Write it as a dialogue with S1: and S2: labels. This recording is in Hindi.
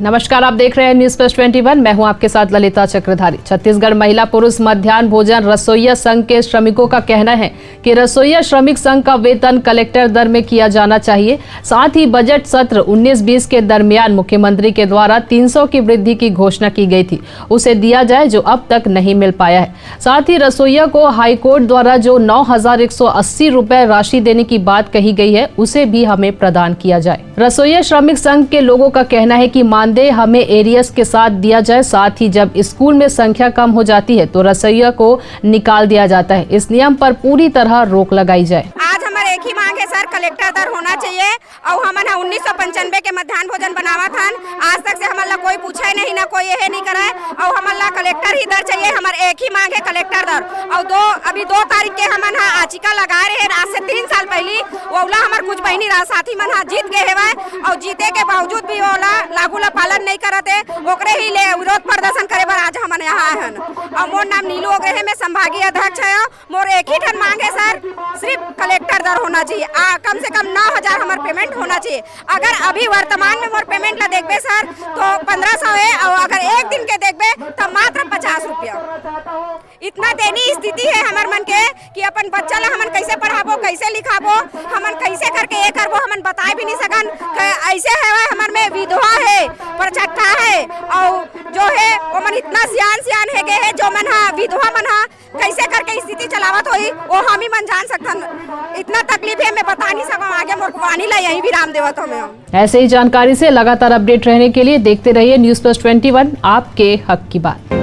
S1: नमस्कार, आप देख रहे हैं न्यूज प्लस 21। मैं हूं आपके साथ ललिता चक्रधारी। छत्तीसगढ़ महिला पुरुष मध्याह्न भोजन रसोइया संघ के श्रमिकों का कहना है कि रसोइया श्रमिक संघ का वेतन कलेक्टर दर में किया जाना चाहिए। साथ ही बजट सत्र 19-20 के दरमियान मुख्यमंत्री के द्वारा 300 की वृद्धि की घोषणा की गई थी, उसे दिया जाए जो अब तक नहीं मिल पाया है। साथ ही रसोइया को हाईकोर्ट द्वारा जो 9,180 रुपए राशि देने की बात कही गई है, उसे भी हमें प्रदान किया जाए। रसोइया श्रमिक संघ के लोगों का कहना है कि मानदेय हमें एरियस के साथ दिया जाए। साथ ही जब स्कूल में संख्या कम हो जाती है तो रसोइया को निकाल दिया जाता है। इस नियम पर पूरी तरह रोक लगाई जाए।
S2: आज हमारे एक ही मांग है सर, कलेक्टर दर होना चाहिए। और हमन 1995 के मध्याह्न भोजन बनावा था, आज तक से हमन ला कोई पूछा ही नहीं, ना कोई ये नहीं करा है। और हमन ला कलेक्टर ही दर चाहिए। हमारे एक ही मांग है, कलेक्टर दर। और अभी 2 तारीख के हमन आचिका लगा रहे हैं। आज से 3 साल पहले ओला हमारे कुछ बहनी साथी मन जीत गए है और जीते के बावजूद भी ओला लागू ला पालन नहीं करते। ओकरे ही ले विरोध प्रदर्शन करे बर आज हमन यहाँ आए हैं। और मोर नाम नीलू ओगरे है, मैं संभागीय अध्यक्ष है। मोर एक ही ठन मांग है सर, सिर्फ कलेक्टर दर होना चाहिए। कम से कम 9,000 हमार पेमेंट होना चाहिए। अगर अभी वर्तमान में मोर पेमेंट ला देखबे सर तो 1500 है, और अगर एक दिन के देखबे तो मात्र 50 रुपया। इतना दयनीय स्थिति है हमार मन के कि अपन बच्चा ला हमन कैसे पढ़ाबो, कैसे लिखाबो, हमन कैसे करके ये करबो, हमन बता भी नहीं सकन। ऐसे है हमार में विधवा है, परचट्टा है, और जो है वो मन इतना सियान है गए है, जो मन विधवा मन कैसे करके स्थिति चलावत होई वो हम ही मन जान सकथन। इतना तकलीफ है, मैं बता नहीं सकूं। आगे मोर पानी ला यही विराम देवत हो। मैं
S1: ऐसे ही जानकारी से लगातार अपडेट रहने के लिए देखते रहिए न्यूज प्लस 21, आपके हक की बात।